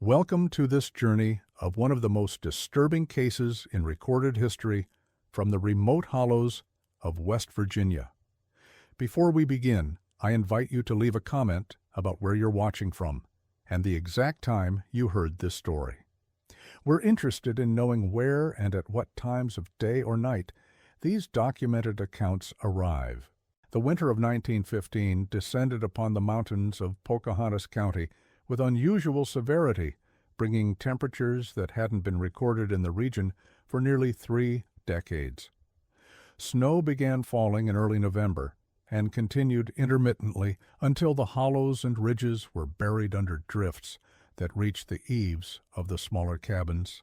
Welcome to this journey of one of the most disturbing cases in recorded history from the remote hollows of West Virginia. Before we begin, I invite you to leave a comment about where you're watching from and the exact time you heard this story. We're interested in knowing where and at what times of day or night these documented accounts arrive. The winter of 1915 descended upon the mountains of Pocahontas County with unusual severity, bringing temperatures that hadn't been recorded in the region for nearly 3 decades. Snow began falling in early November and continued intermittently until the hollows and ridges were buried under drifts that reached the eaves of the smaller cabins.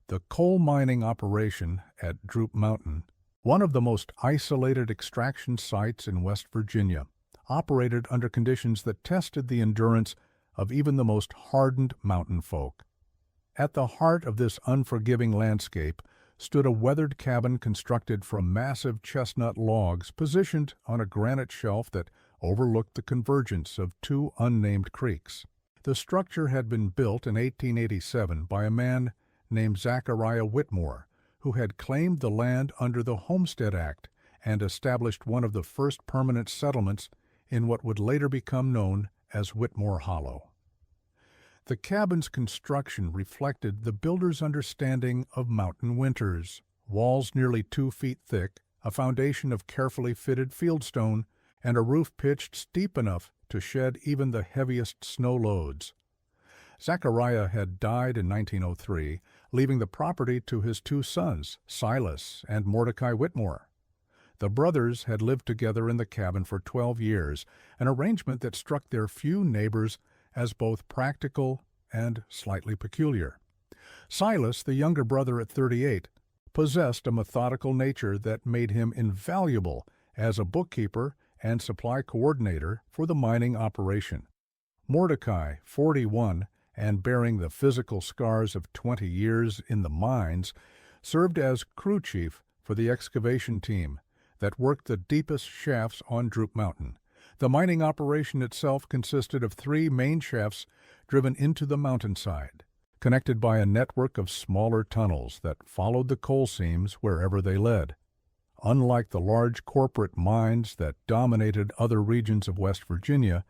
The coal mining operation at Droop Mountain, one of the most isolated extraction sites in West Virginia, operated under conditions that tested the endurance of even the most hardened mountain folk. At the heart of this unforgiving landscape stood a weathered cabin constructed from massive chestnut logs positioned on a granite shelf that overlooked the convergence of 2 unnamed creeks. The structure had been built in 1887 by a man named Silas Whitmore, who had claimed the land under the Homestead Act and established one of the first permanent settlements in what would later become known as Whitmore Hollow. The cabin's construction reflected the builder's understanding of mountain winters: walls nearly 2 feet thick, a foundation of carefully fitted fieldstone, and a roof pitched steep enough to shed even the heaviest snow loads. Zachariah had died in 1903, leaving the property to his 2 sons, Silas and Mordecai Whitmore. The brothers had lived together in the cabin for 12 years, an arrangement that struck their few neighbors as both practical and slightly peculiar. Silas, the younger brother at 38, possessed a methodical nature that made him invaluable as a bookkeeper and supply coordinator for the mining operation. Mordecai, 41, and bearing the physical scars of 20 years in the mines, served as crew chief for the excavation team that worked the deepest shafts on Droop Mountain. The mining operation itself consisted of 3 main shafts driven into the mountainside, connected by a network of smaller tunnels that followed the coal seams wherever they led. Unlike the large corporate mines that dominated other regions of West Virginia,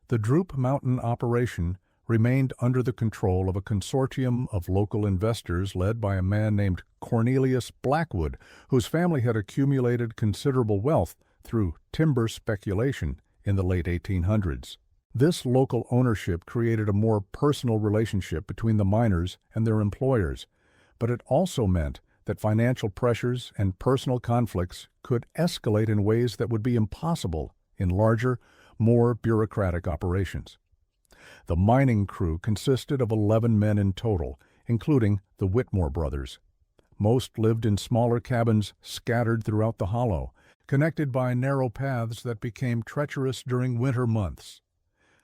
the Droop Mountain operation remained under the control of a consortium of local investors led by a man named Cornelius Blackwood, whose family had accumulated considerable wealth through timber speculation in the late 1800s. This local ownership created a more personal relationship between the miners and their employers, but it also meant that financial pressures and personal conflicts could escalate in ways that would be impossible in larger, more bureaucratic operations. The mining crew consisted of 11 men in total, including the Whitmore brothers. Most lived in smaller cabins scattered throughout the hollow, connected by narrow paths that became treacherous during winter months.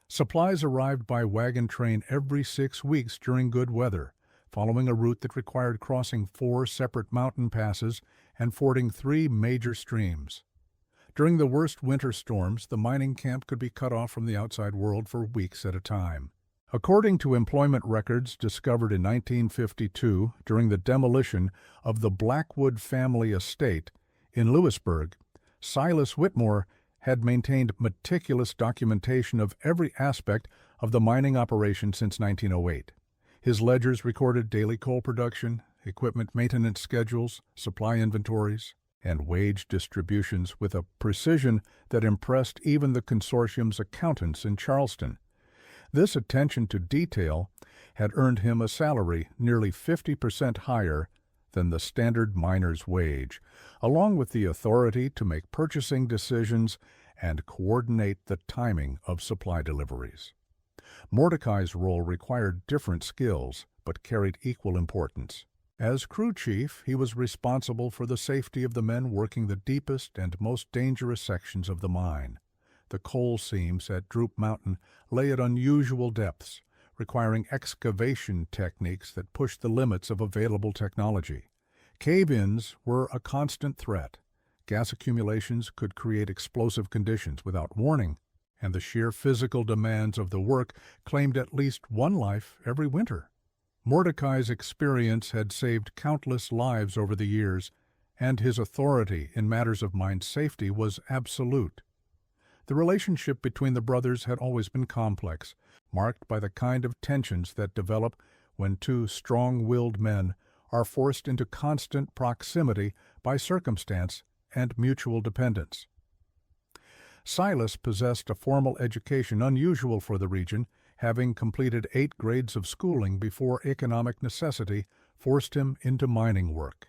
Supplies arrived by wagon train every 6 weeks during good weather, following a route that required crossing 4 separate mountain passes and fording 3 major streams. During the worst winter storms, the mining camp could be cut off from the outside world for weeks at a time. According to employment records discovered in 1952 during the demolition of the Blackwood family estate in Lewisburg, Silas Whitmore had maintained meticulous documentation of every aspect of the mining operation since 1908. His ledgers recorded daily coal production, equipment maintenance schedules, supply inventories, and wage distributions with a precision that impressed even the consortium's accountants in Charleston. This attention to detail had earned him a salary nearly 50% higher than the standard miner's wage, along with the authority to make purchasing decisions and coordinate the timing of supply deliveries. Mordecai's role required different skills, but carried equal importance. As crew chief, he was responsible for the safety of the men working the deepest and most dangerous sections of the mine. The coal seams at Droop Mountain lay at unusual depths, requiring excavation techniques that pushed the limits of available technology. Cave-ins were a constant threat. Gas accumulations could create explosive conditions without warning, and the sheer physical demands of the work claimed at least one life every winter. Mordecai's experience had saved countless lives over the years, and his authority in matters of mine safety was absolute. The relationship between the brothers had always been complex, marked by the kind of tensions that develop when two strong-willed men are forced into constant proximity by circumstance and mutual dependence. Silas possessed a formal education unusual for the region, having completed 8 grades of schooling before economic necessity forced him into mining work.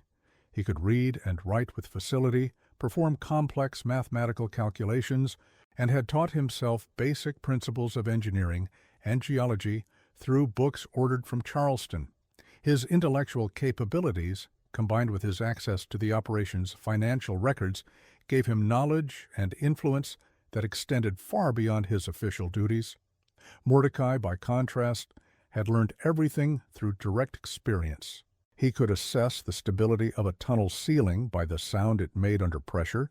He could read and write with facility, perform complex mathematical calculations, and had taught himself basic principles of engineering and geology through books ordered from Charleston. His intellectual capabilities, combined with his access to the operation's financial records, gave him knowledge and influence that extended far beyond his official duties. Mordecai, by contrast, had learned everything through direct experience. He could assess the stability of a tunnel ceiling by the sound it made under pressure,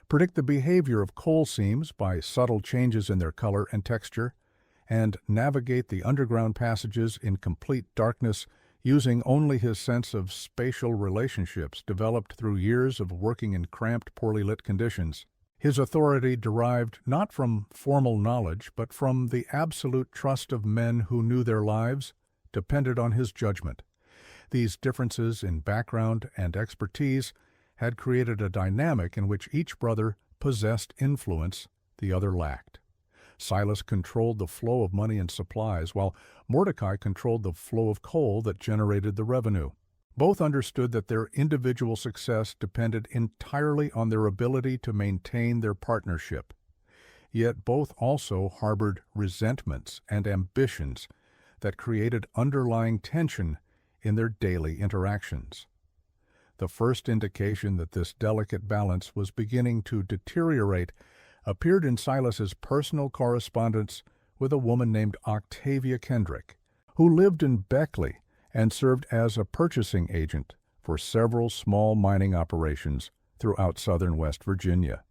predict the behavior of coal seams by subtle changes in their color and texture, and navigate the underground passages in complete darkness using only his sense of spatial relationships developed through years of working in cramped, poorly lit conditions. His authority derived not from formal knowledge, but from the absolute trust of men who knew their lives depended on his judgment. These differences in background and expertise had created a dynamic in which each brother possessed influence the other lacked. Silas controlled the flow of money and supplies, while Mordecai controlled the flow of coal that generated the revenue. Both understood that their individual success depended entirely on their ability to maintain their partnership. Yet both also harbored resentments and ambitions that created underlying tension in their daily interactions. The first indication that this delicate balance was beginning to deteriorate appeared in Silas's personal correspondence with a woman named Octavia Kendrick, who lived in Beckley and served as a purchasing agent for several small mining operations throughout southern West Virginia.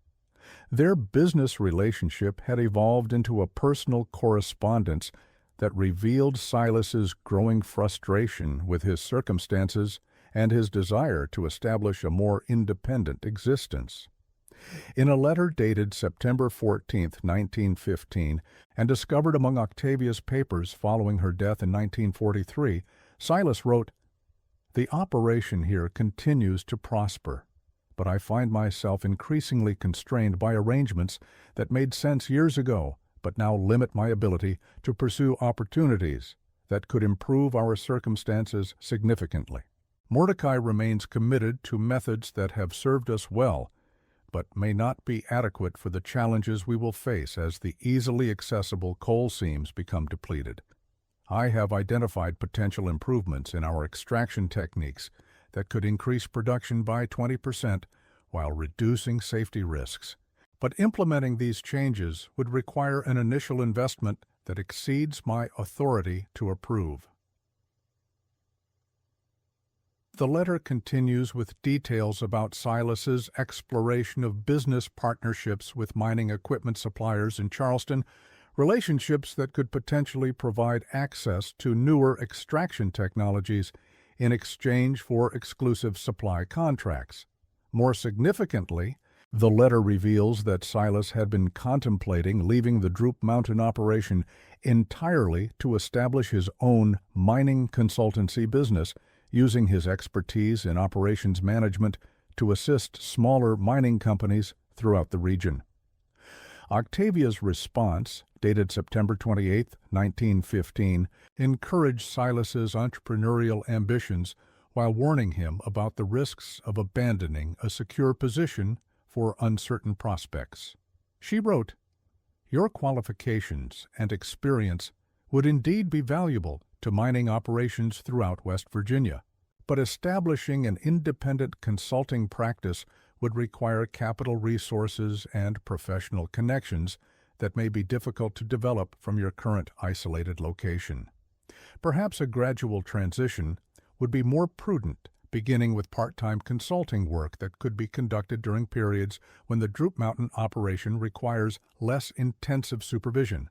Their business relationship had evolved into a personal correspondence that revealed Silas's growing frustration with his circumstances and his desire to establish a more independent existence. In a letter dated September 14, 1915, and discovered among Octavia's papers following her death in 1943, Silas wrote, "The operation here continues to prosper, but I find myself increasingly constrained by arrangements that made sense years ago, but now limit my ability to pursue opportunities that could improve our circumstances significantly. Mordecai remains committed to methods that have served us well, but may not be adequate for the challenges we will face as the easily accessible coal seams become depleted. I have identified potential improvements in our extraction techniques that could increase production by 20% while reducing safety risks. But implementing these changes would require an initial investment that exceeds my authority to approve." The letter continues with details about Silas's exploration of business partnerships with mining equipment suppliers in Charleston, relationships that could potentially provide access to newer extraction technologies in exchange for exclusive supply contracts. More significantly, the letter reveals that Silas had been contemplating leaving the Droop Mountain operation entirely to establish his own mining consultancy business, using his expertise in operations management to assist smaller mining companies throughout the region. Octavia's response, dated September 28, 1915, encouraged Silas's entrepreneurial ambitions while warning him about the risks of abandoning a secure position for uncertain prospects. She wrote, "Your qualifications and experience would indeed be valuable to mining operations throughout West Virginia, but establishing an independent consulting practice would require capital resources and professional connections that may be difficult to develop from your current isolated location. Perhaps a gradual transition would be more prudent beginning with part-time consulting work that could be conducted during periods when the Droop Mountain operation requires less intensive supervision.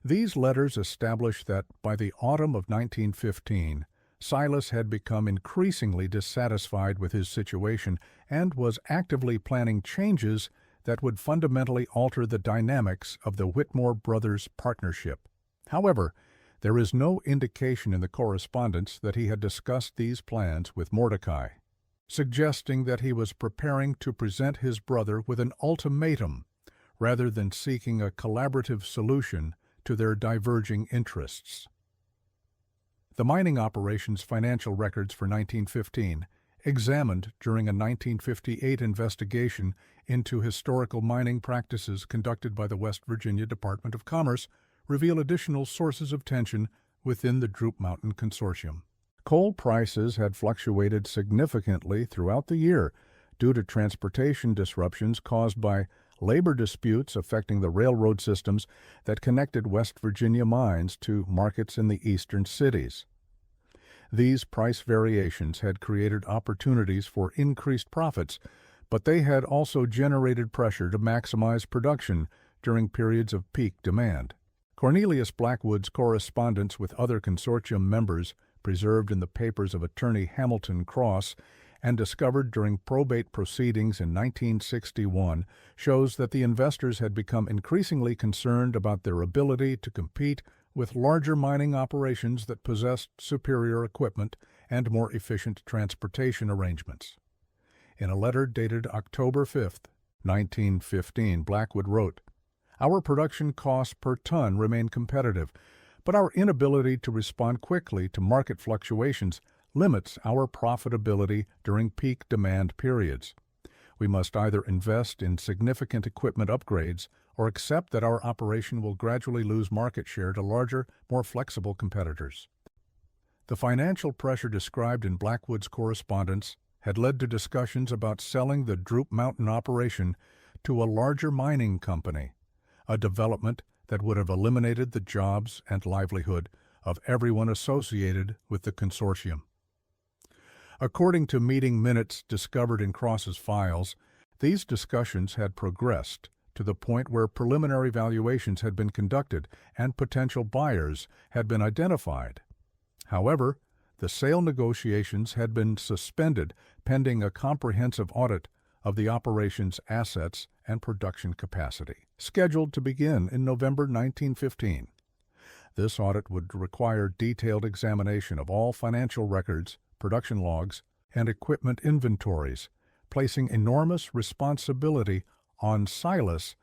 These letters establish that by the autumn of 1915, Silas had become increasingly dissatisfied with his situation and was actively planning changes that would fundamentally alter the dynamics of the Whitmore brothers' partnership. However, there is no indication in the correspondence that he had discussed these plans with Mordecai, suggesting that he was preparing to present his brother with an ultimatum rather than seeking a collaborative solution to their diverging interests. The mining operation's financial records for 1915, examined during a 1958 investigation into historical mining practices conducted by the West Virginia Department of Commerce, reveal additional sources of tension within the Droop Mountain Consortium. Coal prices had fluctuated significantly throughout the year due to transportation disruptions caused by labor disputes affecting the railroad systems that connected West Virginia mines to markets in the eastern cities. These price variations had created opportunities for increased profits, but they had also generated pressure to maximize production during periods of peak demand. Cornelius Blackwood's correspondence with other consortium members, preserved in the papers of attorney Hamilton Cross and discovered during probate proceedings in 1961, shows that the investors had become increasingly concerned about their ability to compete with larger mining operations that possessed superior equipment and more efficient transportation arrangements. In a letter dated October 5, 1915, Blackwood wrote, "Our production costs per ton remain competitive, but our inability to respond quickly to market fluctuations limits our profitability during peak demand periods. We must either invest in significant equipment upgrades or accept that our operation will gradually lose market share to larger, more flexible competitors." The financial pressure described in Blackwood's correspondence had led to discussions about selling the Droop Mountain operation to a larger mining company, a development that would have eliminated the jobs and livelihood of everyone associated with the consortium. According to meeting minutes discovered in Cross's files, these discussions had progressed to the point where preliminary valuations had been conducted and potential buyers had been identified. However, the sale negotiations had been suspended pending a comprehensive audit of the operation's assets and production capacity, scheduled to begin in November 1915. This audit would require detailed examination of all financial records, production logs, and equipment inventories, placing enormous responsibility on Silas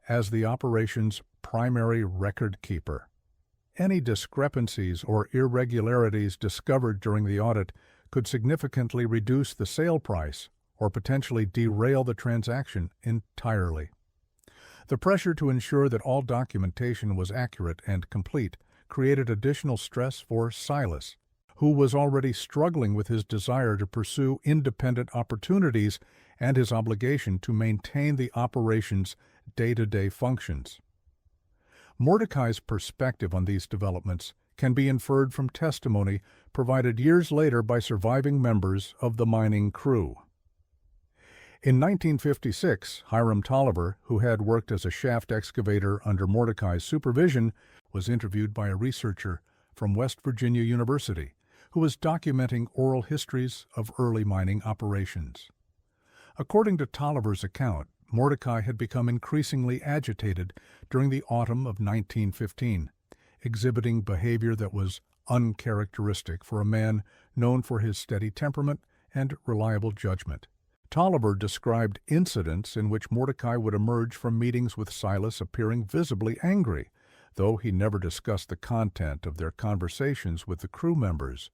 as the operation's primary record keeper. Any discrepancies or irregularities discovered during the audit could significantly reduce the sale price or potentially derail the transaction entirely. The pressure to ensure that all documentation was accurate and complete created additional stress for Silas, who was already struggling with his desire to pursue independent opportunities and his obligation to maintain the operation's day-to-day functions. Mordecai's perspective on these developments can be inferred from testimony provided years later by surviving members of the mining crew. In 1956, Hiram Tolliver, who had worked as a shaft excavator under Mordecai's supervision, was interviewed by a researcher from West Virginia University, who was documenting oral histories of early mining operations. According to Tolliver's account, Mordecai had become increasingly agitated during the autumn of 1915, exhibiting behavior that was uncharacteristic for a man known for his steady temperament and reliable judgment. Tolliver described incidents in which Mordecai would emerge from meetings with Silas appearing visibly angry, though he never discussed the content of their conversations with the crew members.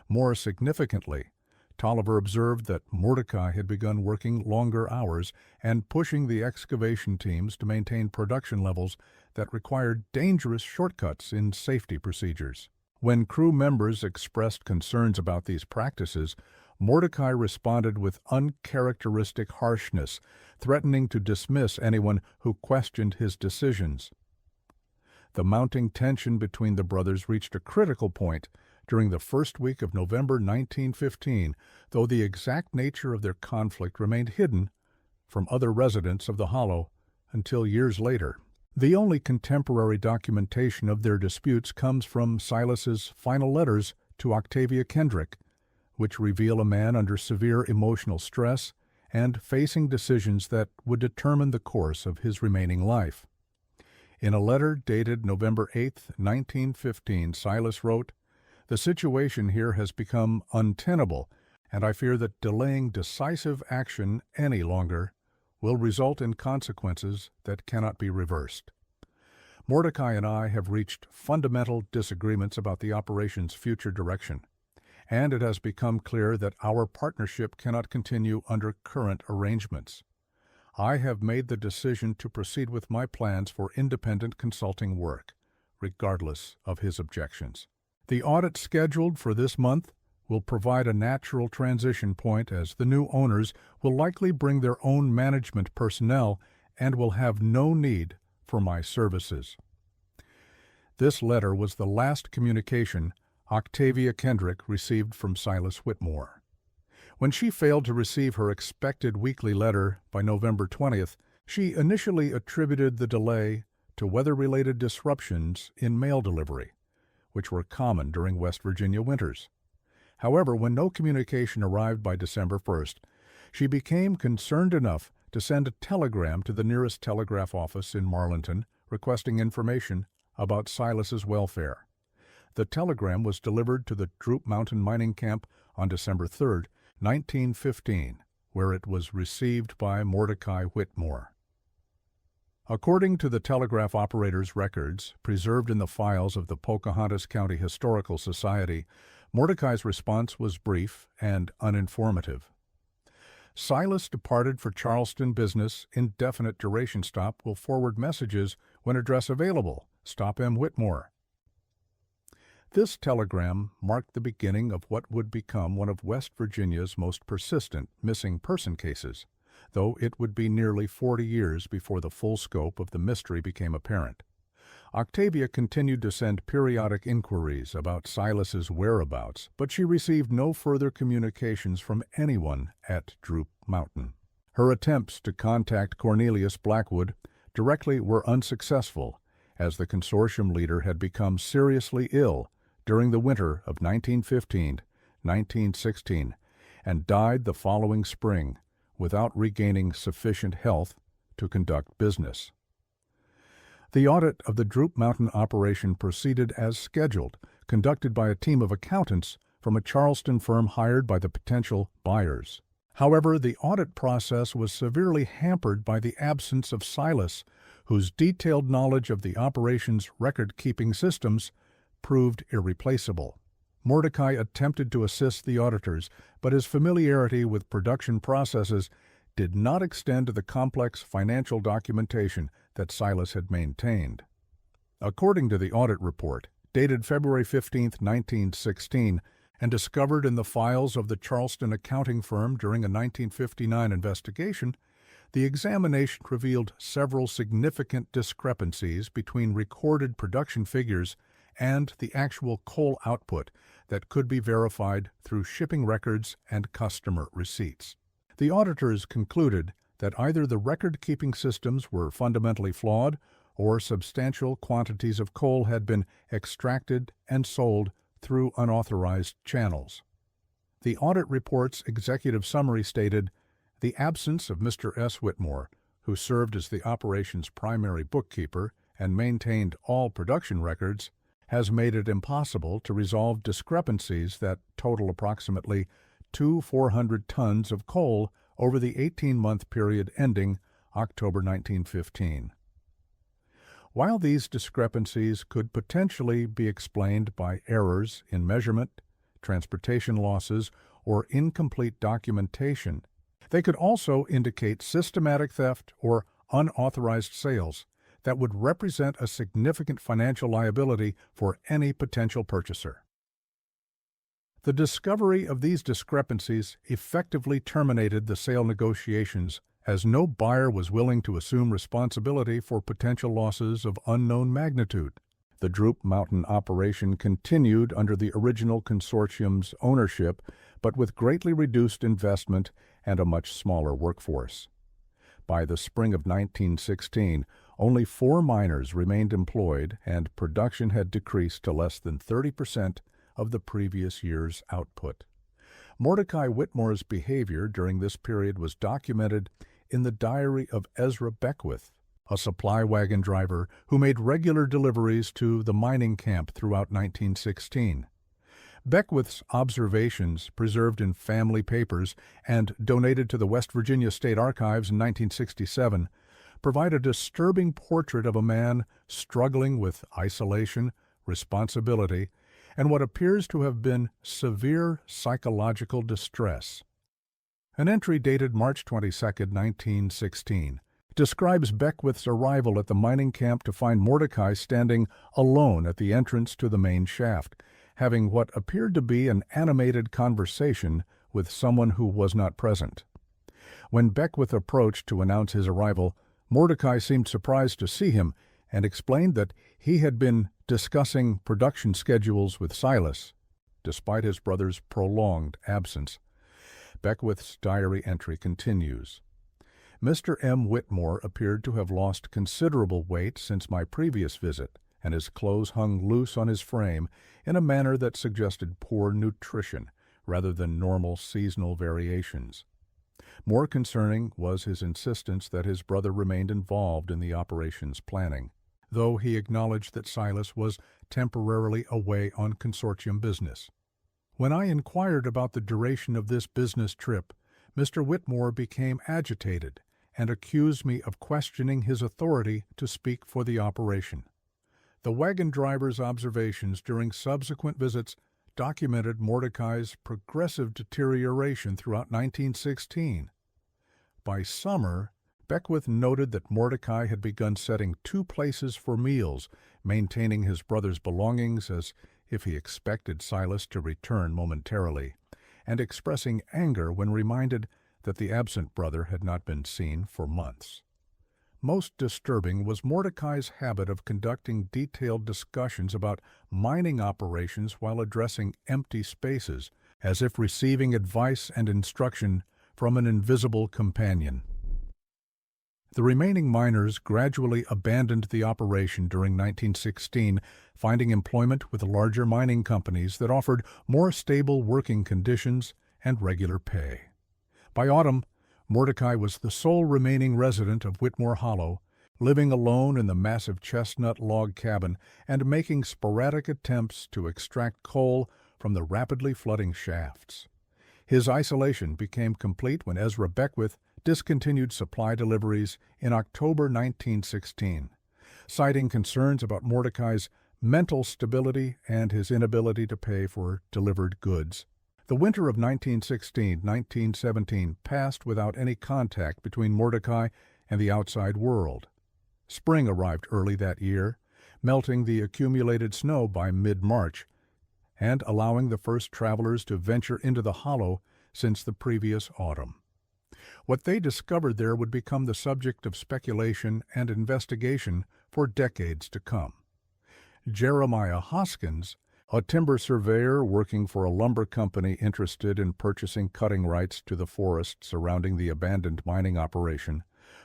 More significantly, Tolliver observed that Mordecai had begun working longer hours and pushing the excavation teams to maintain production levels that required dangerous shortcuts in safety procedures. When crew members expressed concerns about these practices, Mordecai responded with uncharacteristic harshness, threatening to dismiss anyone who questioned his decisions. The mounting tension between the brothers reached a critical point during the first week of November 1915, though the exact nature of their conflict remained hidden from other residents of the Hollow until years later. The only contemporary documentation of their disputes comes from Silas's final letters to Octavia Kendrick, which reveal a man under severe emotional stress and facing decisions that would determine the course of his remaining life. In a letter dated November 8, 1915, Silas wrote, "The situation here has become untenable, and I fear that delaying decisive action any longer will result in consequences that cannot be reversed. Mordecai and I have reached fundamental disagreements about the operation's future direction, and it has become clear that our partnership cannot continue under current arrangements. I have made the decision to proceed with my plans for independent consulting work, regardless of his objections. The audit scheduled for this month will provide a natural transition point, as the new owners will likely bring their own management personnel and will have no need for my services." This letter was the last communication Octavia Kendrick received from Silas Whitmore. When she failed to receive her expected weekly letter by November 20th, she initially attributed the delay to weather-related disruptions in mail delivery, which were common during West Virginia winters. However, when no communication arrived by December 1st, she became concerned enough to send a telegram to the nearest telegraph office in Marlinton requesting information about Silas's welfare. The telegram was delivered to the Droop Mountain mining camp on December 3, 1915, where it was received by Mordecai Whitmore. According to the telegraph operator's records, preserved in the files of the Pocahontas County Historical Society, Mordecai's response was brief and uninformative. "Silas departed for Charleston business. Indefinite duration stop. Will forward messages when address available. Stop M. Whitmore." This telegram marked the beginning of what would become one of West Virginia's most persistent missing person cases, though it would be nearly 40 years before the full scope of the mystery became apparent. Octavia continued to send periodic inquiries about Silas's whereabouts, but she received no further communications from anyone at Droop Mountain. Her attempts to contact Cornelius Blackwood directly were unsuccessful, as the consortium leader had become seriously ill during the winter of 1915-1916 and died the following spring without regaining sufficient health to conduct business. The audit of the Droop Mountain operation proceeded as scheduled, conducted by a team of accountants from a Charleston firm hired by the potential buyers. However, the audit process was severely hampered by the absence of Silas, whose detailed knowledge of the operation's record-keeping systems proved irreplaceable. Mordecai attempted to assist the auditors, but his familiarity with production processes did not extend to the complex financial documentation that Silas had maintained. According to the audit report, dated February 15, 1916, and discovered in the files of the Charleston accounting firm during a 1959 investigation, the examination revealed several significant discrepancies between recorded production figures and the actual coal output that could be verified through shipping records and customer receipts. The auditors concluded that either the record-keeping systems were fundamentally flawed or substantial quantities of coal had been extracted and sold through unauthorized channels. The audit report's executive summary stated, "The absence of Mr. S. Whitmore, who served as the operation's primary bookkeeper and maintained all production records, has made it impossible to resolve discrepancies that total approximately 400 tons of coal over the 18-month period ending October 1915. While these discrepancies could potentially be explained by errors in measurement, transportation losses, or incomplete documentation, they could also indicate systematic theft or unauthorized sales that would represent a significant financial liability for any potential purchaser. The discovery of these discrepancies effectively terminated the sale negotiations, as no buyer was willing to assume responsibility for potential losses of unknown magnitude. The Droop Mountain operation continued under the original consortium's ownership, but with greatly reduced investment and a much smaller workforce. By the spring of 1916, only 4 miners remained employed, and production had decreased to less than 30% of the previous year's output. Mordecai Whitmore's behavior during this period was documented in the diary of Ezra Beckwith, a supply wagon driver who made regular deliveries to the mining camp throughout 1916. Beckwith's observations, preserved in family papers and donated to the West Virginia State Archives in 1967, provide a disturbing portrait of a man struggling with isolation, responsibility, and what appears to have been severe psychological distress. An entry dated March 22, 1916, describes Beckwith's arrival at the mining camp to find Mordecai standing alone at the entrance to the main shaft, having what appeared to be an animated conversation with someone who was not present. When Beckwith approached to announce his arrival, Mordecai seemed surprised to see him and explained that he had been discussing production schedules with Silas, despite his brother's prolonged absence. Beckwith's diary entry continues. Mr. M. Whitmore appeared to have lost considerable weight since my previous visit, and his clothes hung loose on his frame in a manner that suggested poor nutrition rather than normal seasonal variations. More concerning was his insistence that his brother remained involved in the operations planning, though he acknowledged that Silas was temporarily away on consortium business. When I inquired about the duration of this business trip, Mr. Whitmore became agitated and accused me of questioning his authority to speak for the operation. The wagon driver's observations during subsequent visits documented Mordecai's progressive deterioration throughout 1916. By summer, Beckwith noted that Mordecai had begun setting 2 places for meals, maintaining his brother's belongings as if he expected Silas to return momentarily, and expressing anger when reminded that the absent brother had not been seen for months. Most disturbing was Mordecai's habit of conducting detailed discussions about mining operations while addressing empty spaces, as if receiving advice and instruction from an invisible companion. The remaining miners gradually abandoned the operation during 1916, finding employment with larger mining companies that offered more stable working conditions and regular pay. By autumn, Mordecai was the sole remaining resident of Whitmore Hollow, living alone in the massive chestnut log cabin and making sporadic attempts to extract coal from the rapidly flooding shafts. His isolation became complete when Ezra Beckwith discontinued supply deliveries in October 1916, citing concerns about Mordecai's mental stability and his inability to pay for delivered goods. The winter of 1916-1917 passed without any contact between Mordecai and the outside world. Spring arrived early that year, melting the accumulated snow by mid-March, and allowing the first travelers to venture into the hollow since the previous autumn. What they discovered there would become the subject of speculation and investigation for decades to come. Jeremiah Hoskins, a timber surveyor working for a lumber company interested in purchasing cutting rights to the forest surrounding the abandoned mining operation,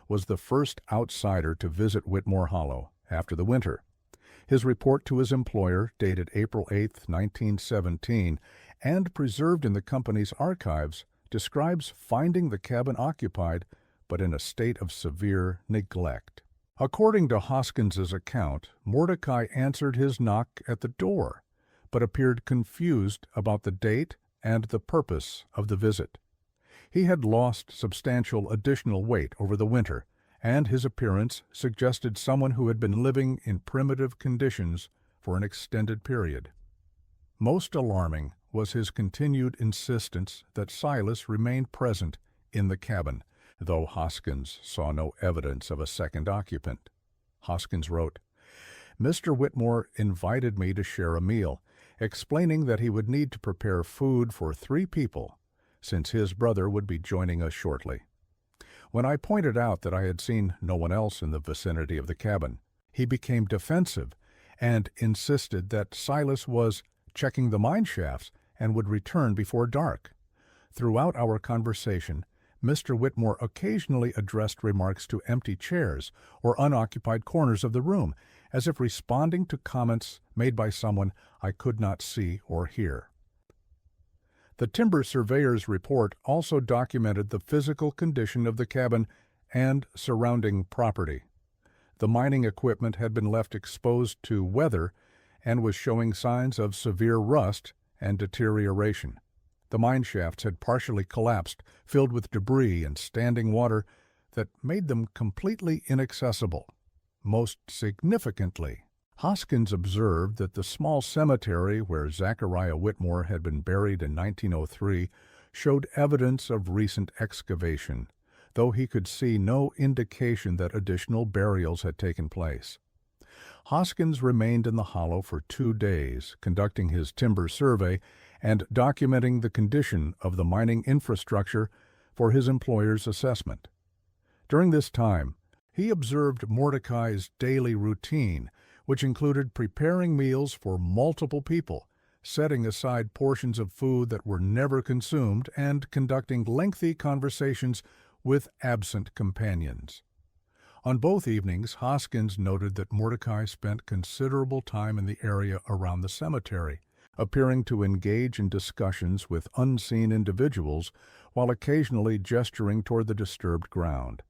was the first outsider to visit Whitmore Hollow after the winter. His report to his employer, dated April 8, 1917, and preserved in the company's archives, describes finding the cabin occupied but in a state of severe neglect. According to Hoskins's account, Mordecai answered his knock at the door, but appeared confused about the date and the purpose of the visit. He had lost substantial additional weight over the winter, and his appearance suggested someone who had been living in primitive conditions for an extended period. Most alarming was his continued insistence that Silas remain present in the cabin, though Hoskins saw no evidence of a second occupant. Hoskins wrote, "Mr. Whitmore invited me to share a meal, explaining that he would need to prepare food for 3 people, since his brother would be joining us shortly. When I pointed out that I had seen no one else in the vicinity of the cabin, he became defensive and insisted that Silas was checking the mine shafts and would return before dark. Throughout our conversation, Mr. Whitmore occasionally addressed remarks to empty chairs or unoccupied corners of the room, as if responding to comments made by someone I could not see or hear. The timber surveyor's report also documented the physical condition of the cabin and surrounding property. The mining equipment had been left exposed to weather and was showing signs of severe rust and deterioration. The mine shafts had partially collapsed, filled with debris and standing water that made them completely inaccessible. Most significantly, Hoskins observed that the small cemetery where Zachariah Whitmore had been buried in 1903 showed evidence of recent excavation, though he could see no indication that additional burials had taken place. Hoskins remained in the hollow for 2 days, conducting his timber survey and documenting the condition of the mining infrastructure for his employer's assessment. During this time, he observed Mordecai's daily routine, which included preparing meals for multiple people, setting aside portions of food that were never consumed, and conducting lengthy conversations with absent companions. On both evenings, Hoskins noted that Mordecai spent considerable time in the area around the cemetery, appearing to engage in discussions with unseen individuals while occasionally gesturing toward the disturbed ground.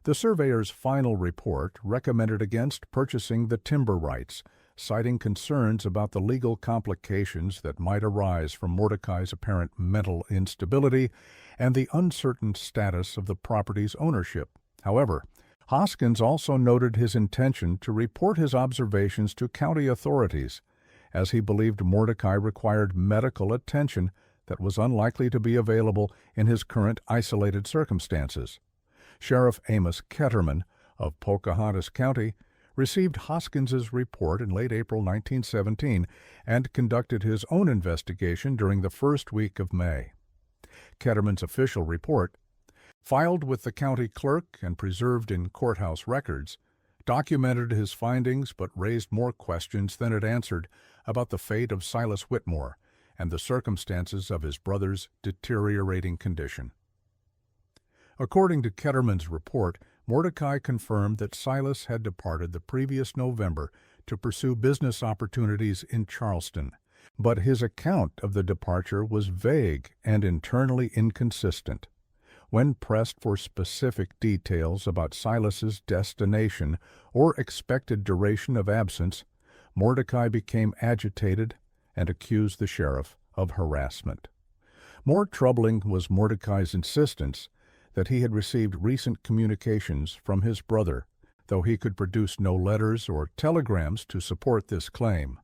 The surveyor's final report recommended against purchasing the timber rights, citing concerns about the legal complications that might arise from Mordecai's apparent mental instability and the uncertain status of the property's ownership. However, Hoskins also noted his intention to report his observations to county authorities, as he believed Mordecai required medical attention that was unlikely to be available in his current isolated circumstances. Sheriff Amos Ketterman of Pocahontas County received Hoskins's report in late April 1917 and conducted his own investigation during the first week of May. Ketterman's official report, filed with the county clerk and preserved in courthouse records, documented his findings but raised more questions than it answered about the fate of Silas Whitmore and the circumstances of his brother's deteriorating condition. According to Ketterman's report, Mordecai confirmed that Silas had departed the previous November to pursue business opportunities in Charleston, but his account of the departure was vague and internally inconsistent. When pressed for specific details about Silas's destination or expected duration of absence, Mordecai became agitated and accused the sheriff of harassment. More troubling was Mordecai's insistence that he had received recent communications from his brother, though he could produce no letters or telegrams to support this claim.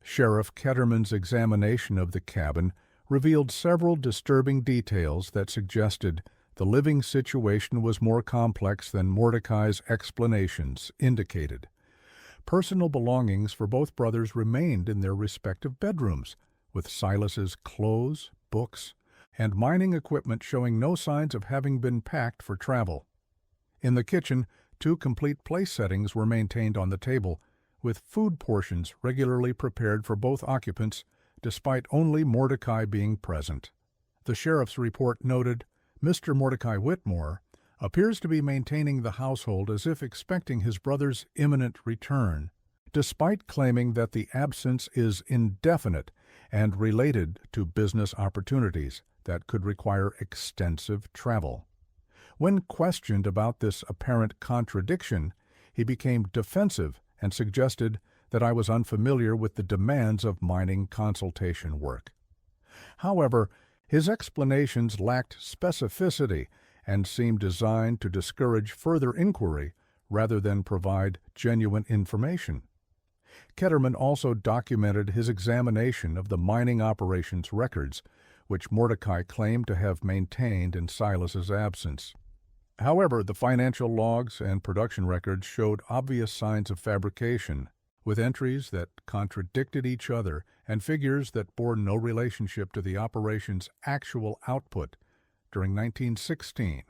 Sheriff Ketterman's examination of the cabin revealed several disturbing details that suggested the living situation was more complex than Mordecai's explanations indicated. Personal belongings for both brothers remained in their respective bedrooms, with Silas's clothes, books, and mining equipment showing no signs of having been packed for travel. In the kitchen, 2 complete place settings were maintained on the table, with food portions regularly prepared for both occupants, despite only Mordecai being present. The sheriff's report noted, Mr. Mordecai Whitmore appears to be maintaining the household as if expecting his brother's imminent return, despite claiming that the absence is indefinite and related to business opportunities that could require extensive travel. When questioned about this apparent contradiction, he became defensive and suggested that I was unfamiliar with the demands of mining consultation work. However, his explanations lacked specificity and seemed designed to discourage further inquiry rather than provide genuine information. Ketterman also documented his examination of the mining operations records, which Mordecai claimed to have maintained in Silas's absence. However, the financial logs and production records showed obvious signs of fabrication, with entries that contradicted each other and figures that bore no relationship to the operation's actual output during 1916.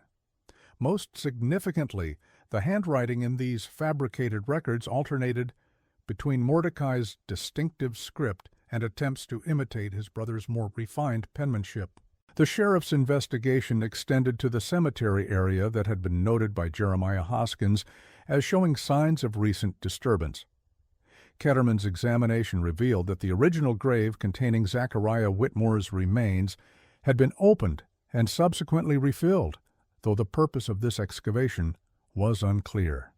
Most significantly, the handwriting in these fabricated records alternated between Mordecai's distinctive script and attempts to imitate his brother's more refined penmanship. The sheriff's investigation extended to the cemetery area that had been noted by Jeremiah Hoskins as showing signs of recent disturbance. Ketterman's examination revealed that the original grave containing Zachariah Whitmore's remains had been opened and subsequently refilled, though the purpose of this excavation was unclear.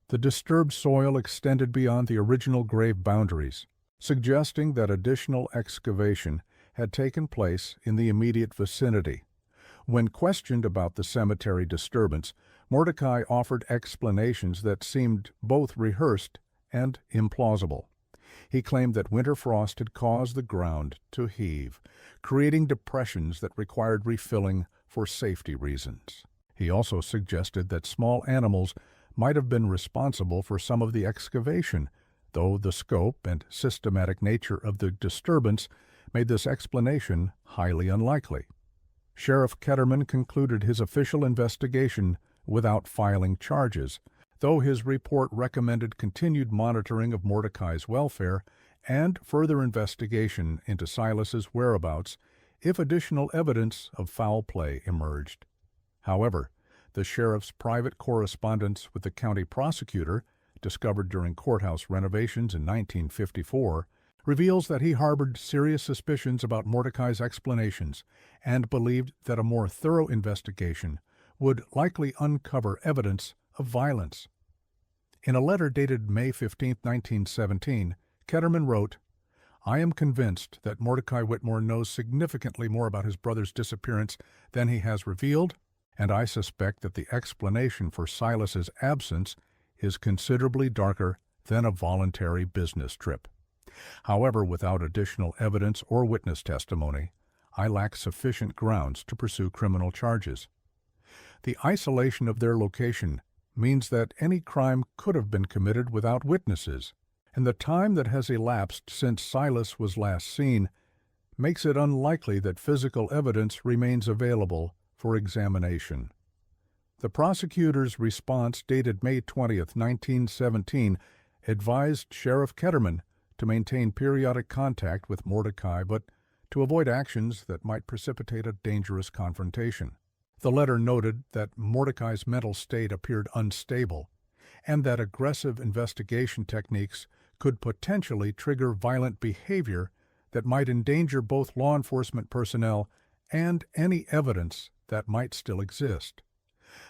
The disturbed soil extended beyond the original grave boundaries, suggesting that additional excavation had taken place in the immediate vicinity. When questioned about the cemetery disturbance, Mordecai offered explanations that seemed both rehearsed and implausible. He claimed that winter frost had caused the ground to heave, creating depressions that required refilling for safety reasons. He also suggested that small animals might have been responsible for some of the excavation, though the scope and systematic nature of the disturbance made this explanation highly unlikely. Sheriff Ketterman concluded his official investigation without filing charges, though his report recommended continued monitoring of Mordecai's welfare and further investigation into Silas's whereabouts if additional evidence of foul play emerged. However, the sheriff's private correspondence with the county prosecutor, discovered during courthouse renovations in 1954, reveals that he harbored serious suspicions about Mordecai's explanations and believed that a more thorough investigation would likely uncover evidence of violence. In a letter dated May 15, 1917, Ketterman wrote, "I am convinced that Mordecai Whitmore knows significantly more about his brother's disappearance than he has revealed, and I suspect that the explanation for Silas's absence is considerably darker than a voluntary business trip. However, without additional evidence or witness testimony, I lack sufficient grounds to pursue criminal charges. The isolation of their location means that any crime could have been committed without witnesses, and the time that has elapsed since Silas was last seen makes it unlikely that physical evidence remains available for examination." The prosecutor's response, dated May 20, 1917, advised Sheriff Ketterman to maintain periodic contact with Mordecai, but to avoid actions that might precipitate a dangerous confrontation. The letter noted that Mordecai's mental state appeared unstable, and that aggressive investigation techniques could potentially trigger violent behavior that might endanger both law enforcement personnel and any evidence that might still exist.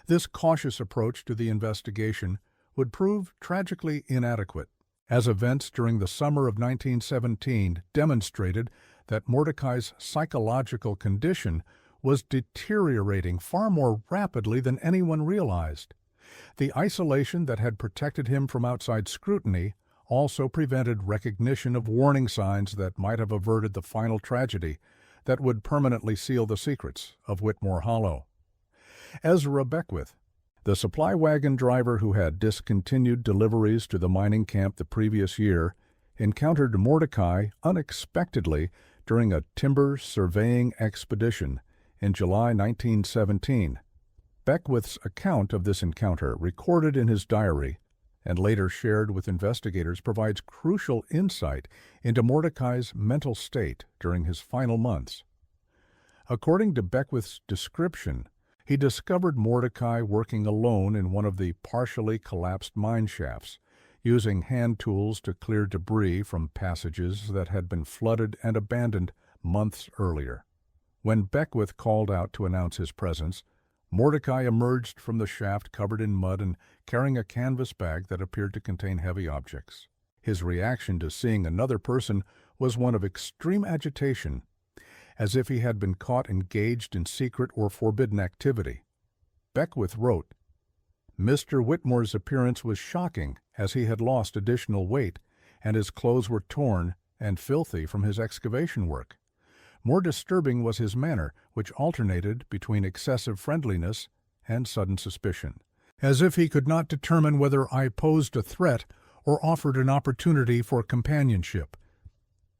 This cautious approach to the investigation would prove tragically inadequate, as events during the summer of 1917 demonstrated that Mordecai's psychological condition was deteriorating far more rapidly than anyone realized. The isolation that had protected him from outside scrutiny also prevented recognition of warning signs that might have averted the final tragedy that would permanently seal the secrets of Whitmore Hollow. Ezra Beckwith, the supply wagon driver who had discontinued deliveries to the mining camp the previous year, encountered Mordecai unexpectedly during a timber surveying expedition in July 1917. Beckwith's account of this encounter, recorded in his diary and later shared with investigators, provides crucial insight into Mordecai's mental state during his final months. According to Beckwith's description, he discovered Mordecai working alone in one of the partially collapsed mine shafts, using hand tools to clear debris from passages that had been flooded and abandoned months earlier. When Beckwith called out to announce his presence, Mordecai emerged from the shaft covered in mud and carrying a canvas bag that appeared to contain heavy objects. His reaction to seeing another person was one of extreme agitation, as if he had been caught engaged in secret or forbidden activity. Beckwith wrote, "Mr. Whitmore's appearance was shocking, as he had lost additional weight, and his clothes were torn and filthy from his excavation work. More disturbing was his manner, which alternated between excessive friendliness and sudden suspicion, as if he could not determine whether I posed a threat or offered an opportunity for companionship.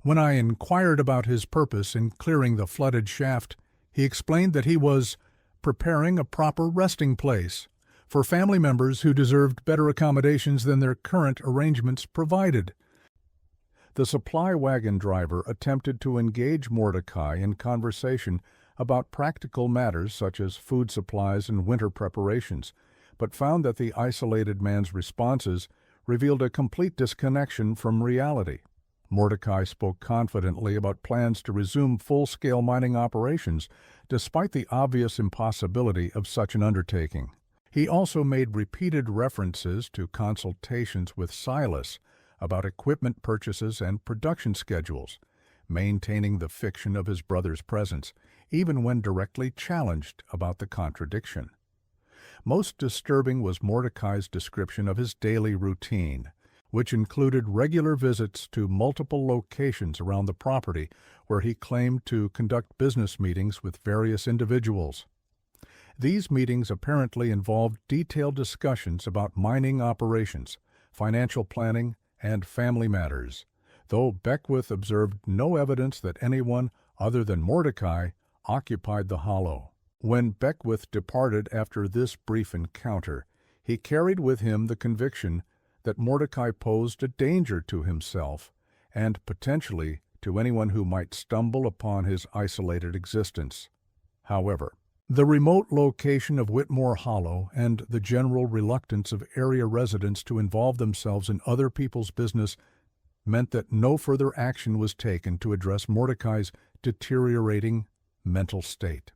When I inquired about his purpose in clearing the flooded shaft, he explained that he was preparing a proper resting place for family members who deserved better accommodations than their current arrangements provided. The supply wagon driver attempted to engage Mordecai in conversation about practical matters such as food supplies and winter preparations, but found that the isolated man's responses revealed a complete disconnection from reality. Mordecai spoke confidently about plans to resume full-scale mining operations, despite the obvious impossibility of such an undertaking. He also made repeated references to consultations with Silas about equipment purchases and production schedules, maintaining the fiction of his brother's presence, even when directly challenged about the contradiction. Most disturbing was Mordecai's description of his daily routine, which included regular visits to multiple locations around the property where he claimed to conduct business meetings with various individuals. These meetings apparently involved detailed discussions about mining operations, financial planning, and family matters, though Beckwith observed no evidence that anyone other than Mordecai occupied the hollow. When Beckwith departed after this brief encounter, he carried with him the conviction that Mordecai posed a danger to himself and potentially to anyone who might stumble upon his isolated existence. However, the remote location of Whitmore Hollow and the general reluctance of area residents to involve themselves in other people's business meant that no further action was taken to address Mordecai's deteriorating mental state.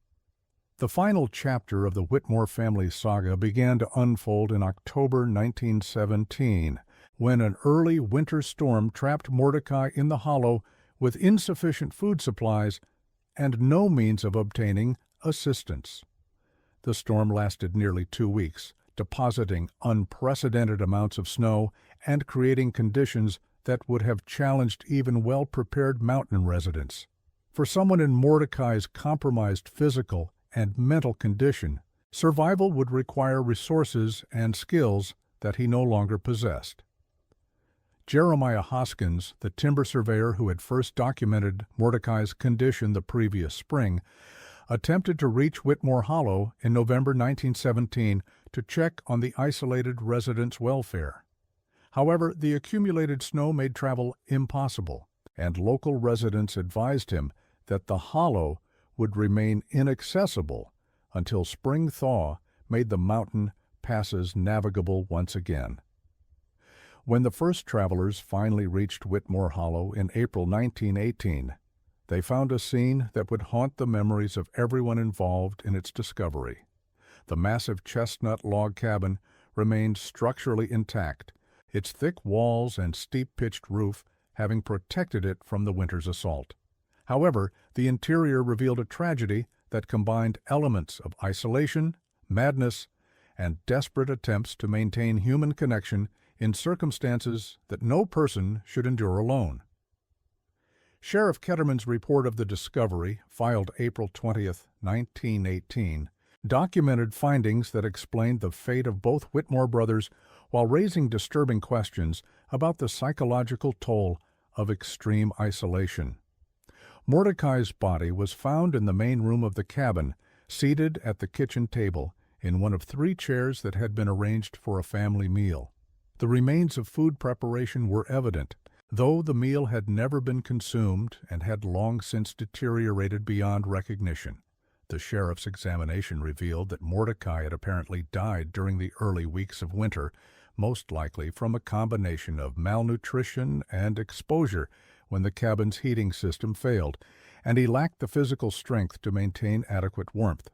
The final chapter of the Whitmore family saga began to unfold in October 1917, when an early winter storm trapped Mordecai in the hollow with insufficient food supplies and no means of obtaining assistance. The storm lasted nearly 2 weeks, depositing unprecedented amounts of snow and creating conditions that would have challenged even well-prepared mountain residents. For someone in Mordecai's compromised physical and mental condition, survival would require resources and skills that he no longer possessed. Jeremiah Hoskins, the timber surveyor who had first documented Mordecai's condition the previous spring, attempted to reach Whitmore Hollow in November 1917 to check on the isolated residents' welfare. However, the accumulated snow made travel impossible, and local residents advised him that the hollow would remain inaccessible until spring thaw made the mountain passes navigable once again. When the first travelers finally reached Whitmore Hollow in April 1918, they found a scene that would haunt the memories of everyone involved in its discovery. The massive chestnut log cabin remained structurally intact, its thick walls and steep-pitched roof having protected it from the winter's assault. However, the interior revealed a tragedy that combined elements of isolation, madness, and desperate attempts to maintain human connection in circumstances that no person should endure alone. Sheriff Ketterman's report of the discovery, filed April 20, 1918, documented findings that explained the fate of both Whitmore brothers while raising disturbing questions about the psychological toll of extreme isolation. Mordecai's body was found in the main room of the cabin, seated at the kitchen table in one of 3 chairs that had been arranged for a family meal. The remains of food preparation were evident, though the meal had never been consumed and had long since deteriorated beyond recognition. The sheriff's examination revealed that Mordecai had apparently died during the early weeks of winter, most likely from a combination of malnutrition and exposure when the cabin's heating system failed, and he lacked the physical strength to maintain adequate warmth.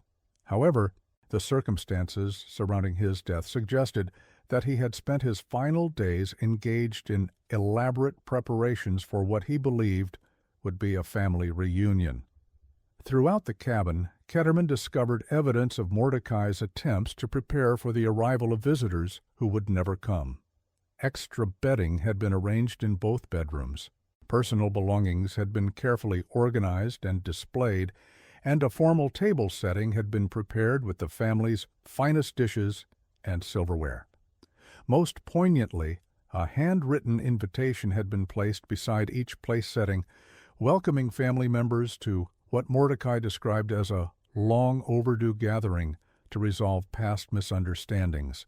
However, the circumstances surrounding his death suggested that he had spent his final days engaged in elaborate preparations for what he believed would be a family reunion. Throughout the cabin, Ketterman discovered evidence of Mordecai's attempts to prepare for the arrival of visitors who would never come. Extra bedding had been arranged in both bedrooms. Personal belongings had been carefully organized and displayed, and a formal table setting had been prepared with the family's finest dishes and silverware. Most poignantly, a handwritten invitation had been placed beside each place setting, welcoming family members to what Mordecai described as a long overdue gathering to resolve past misunderstandings.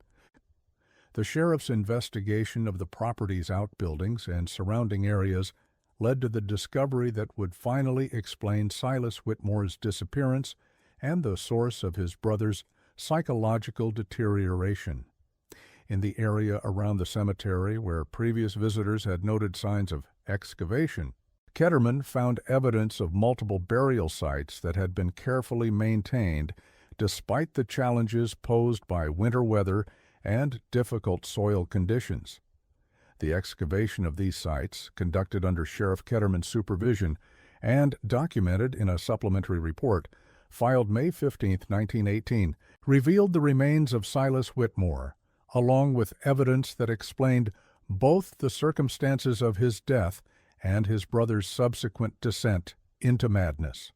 The sheriff's investigation of the property's outbuildings and surrounding areas led to the discovery that would finally explain Silas Whitmore's disappearance and the source of his brother's psychological deterioration. In the area around the cemetery where previous visitors had noted signs of excavation, Ketterman found evidence of multiple burial sites that had been carefully maintained despite the challenges posed by winter weather and difficult soil conditions. The excavation of these sites, conducted under Sheriff Ketterman's supervision and documented in a supplementary report, filed May 15, 1918, revealed the remains of Silas Whitmore, along with evidence that explained both the circumstances of his death and his brother's subsequent descent into madness.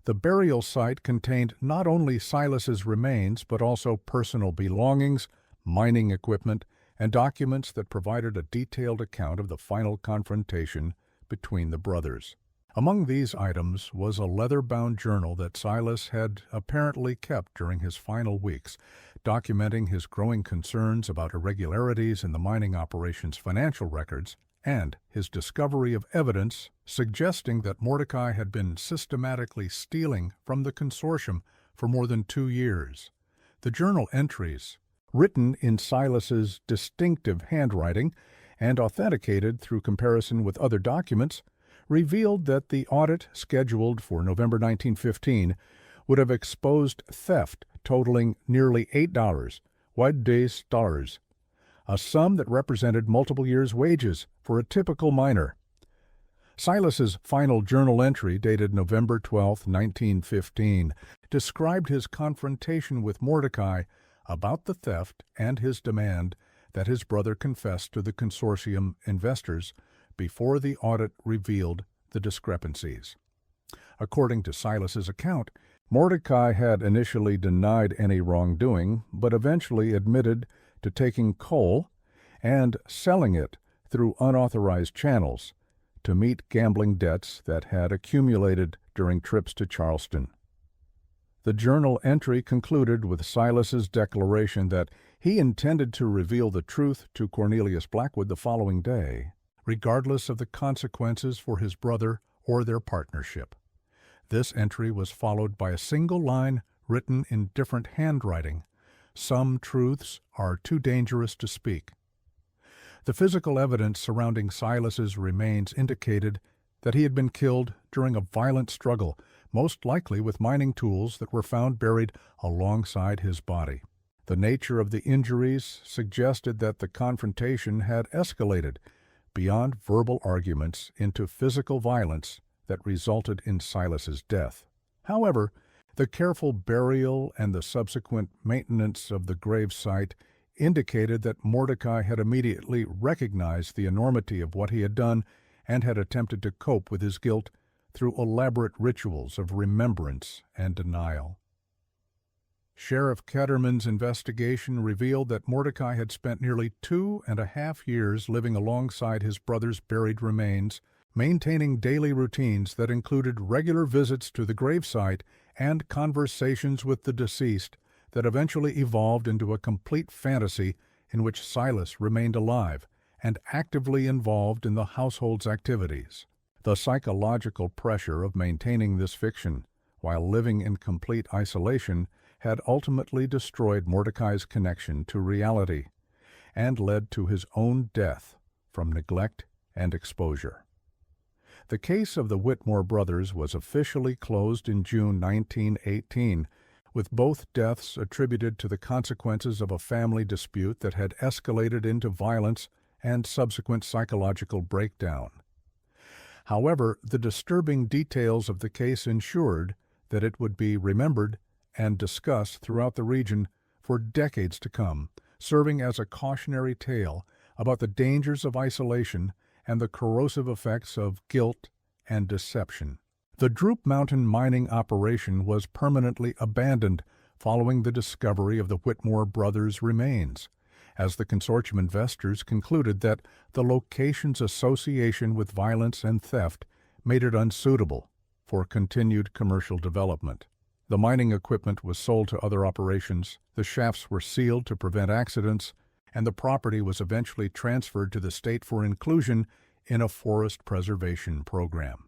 The burial site contained not only Silas's remains, but also personal belongings, mining equipment, and documents that provided a detailed account of the final confrontation between the brothers. Among these items was a leather-bound journal that Silas had apparently kept during his final weeks, documenting his growing concerns about irregularities in the mining operation's financial records and his discovery of evidence suggesting that Mordecai had been systematically stealing from the consortium for more than 2 years. The journal entries, written in Silas's distinctive handwriting and authenticated through comparison with other documents, revealed that the audit scheduled for November 1915 would have exposed theft totaling nearly $8, $8, a sum that represented multiple years' wages for a typical miner. Silas's final journal entry, dated November 12, 1915, described his confrontation with Mordecai about the theft and his demand that his brother confess to the consortium investors before the audit revealed the discrepancies. According to Silas's account, Mordecai had initially denied any wrongdoing, but eventually admitted to taking coal and selling it through unauthorized channels to meet gambling debts that had accumulated during trips to Charleston. The journal entry concluded with Silas's declaration that he intended to reveal the truth to Cornelius Blackwood the following day, regardless of the consequences for his brother or their partnership. This entry was followed by a single line written in different handwriting: "Some truths are too dangerous to speak." The physical evidence surrounding Silas's remains indicated that he had been killed during a violent struggle, most likely with mining tools that were found buried alongside his body. The nature of the injuries suggested that the confrontation had escalated beyond verbal arguments into physical violence that resulted in Silas's death. However, the careful burial and the subsequent maintenance of the grave site indicated that Mordecai had immediately recognized the enormity of what he had done and had attempted to cope with his guilt through elaborate rituals of remembrance and denial. Sheriff Ketterman's investigation revealed that Mordecai had spent nearly 2.5 years living alongside his brother's buried remains, maintaining daily routines that included regular visits to the gravesite and conversations with the deceased that eventually evolved into a complete fantasy in which Silas remained alive and actively involved in the household's activities. The psychological pressure of maintaining this fiction while living in complete isolation had ultimately destroyed Mordecai's connection to reality and led to his own death from neglect and exposure. The case of the Whitmore brothers was officially closed in June 1918, with both deaths attributed to the consequences of a family dispute that had escalated into violence and subsequent psychological breakdown. However, the disturbing details of the case ensured that it would be remembered and discussed throughout the region for decades to come, serving as a cautionary tale about the dangers of isolation and the corrosive effects of guilt and deception. The Droop Mountain mining operation was permanently abandoned following the discovery of the Whitmore brothers' remains, as the consortium investors concluded that the location's association with violence and theft made it unsuitable for continued commercial development. The mining equipment was sold to other operations, the shafts were sealed to prevent accidents, and the property was eventually transferred to the state for inclusion in a forest preservation program.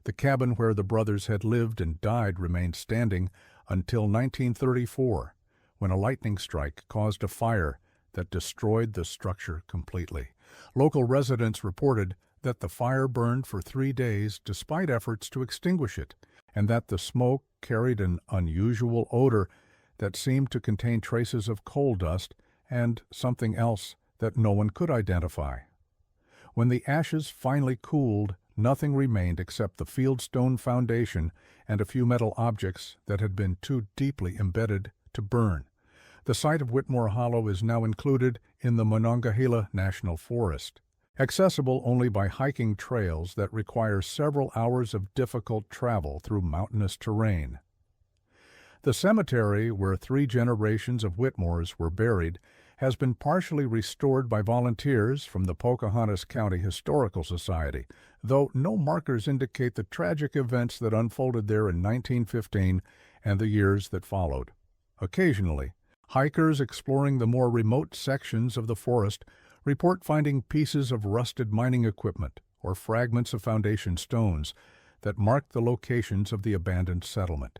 The cabin where the brothers had lived and died remained standing until 1934, when a lightning strike caused a fire that destroyed the structure completely. Local residents reported that the fire burned for 3 days despite efforts to extinguish it, and that the smoke carried an unusual odor that seemed to contain traces of coal dust and something else that no one could identify. When the ashes finally cooled, nothing remained except the fieldstone foundation and a few metal objects that had been too deeply embedded to burn. The site of Whitmore Hollow is now included in the Monongahela National Forest, accessible only by hiking trails that require several hours of difficult travel through mountainous terrain. The cemetery where 3 generations of Whitmores were buried has been partially restored by volunteers from the Pocahontas County Historical Society, though no markers indicate the tragic events that unfolded there in 1915 and the years that followed. Occasionally, hikers exploring the more remote sections of the forest report finding pieces of rusted mining equipment or fragments of foundation stones that mark the locations of the abandoned settlement.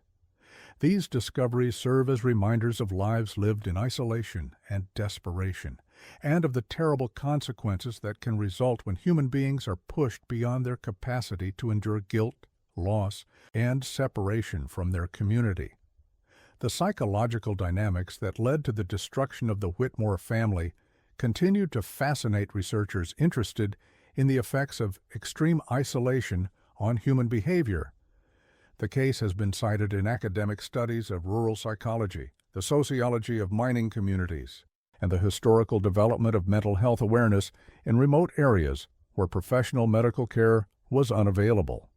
These discoveries serve as reminders of lives lived in isolation and desperation, and of the terrible consequences that can result when human beings are pushed beyond their capacity to endure guilt, loss, and separation from their community. The psychological dynamics that led to the destruction of the Whitmore family continue to fascinate researchers interested in the effects of extreme isolation on human behavior. The case has been cited in academic studies of rural psychology, the sociology of mining communities, and the historical development of mental health awareness in remote areas where professional medical care was unavailable.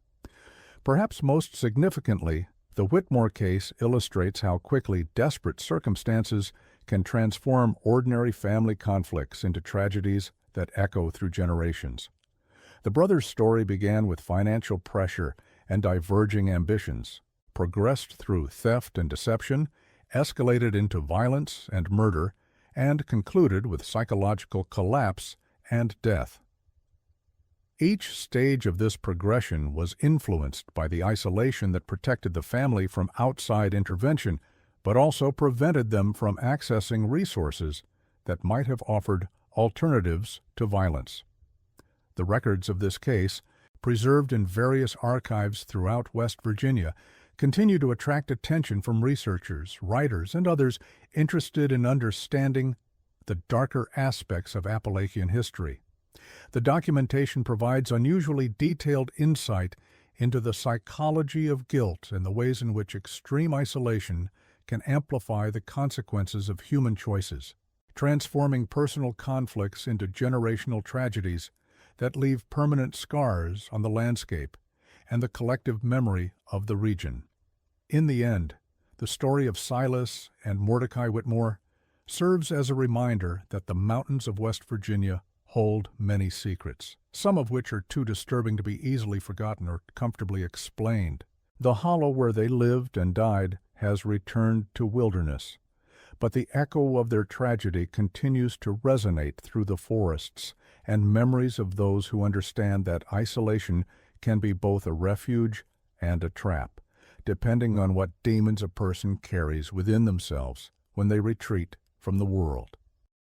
Perhaps most significantly, the Whitmore case illustrates how quickly desperate circumstances can transform ordinary family conflicts into tragedies that echo through generations. The brothers' story began with financial pressure and diverging ambitions, progressed through theft and deception, escalated into violence and murder, and concluded with psychological collapse and death. Each stage of this progression was influenced by the isolation that protected the family from outside intervention, but also prevented them from accessing resources that might have offered alternatives to violence. The records of this case, preserved in various archives throughout West Virginia, continue to attract attention from researchers, writers, and others interested in understanding the darker aspects of Appalachian history. The documentation provides unusually detailed insight into the psychology of guilt and the ways in which extreme isolation can amplify the consequences of human choices, transforming personal conflicts into generational tragedies that leave permanent scars on the landscape and the collective memory of the region. In the end, the story of Silas and Mordecai Whitmore serves as a reminder that the mountains of West Virginia hold many secrets, some of which are too disturbing to be easily forgotten or comfortably explained. The hollow where they lived and died has returned to wilderness, but the echo of their tragedy continues to resonate through the forests and memories of those who understand that isolation can be both a refuge and a trap, depending on what demons a person carries within themselves when they retreat from the world.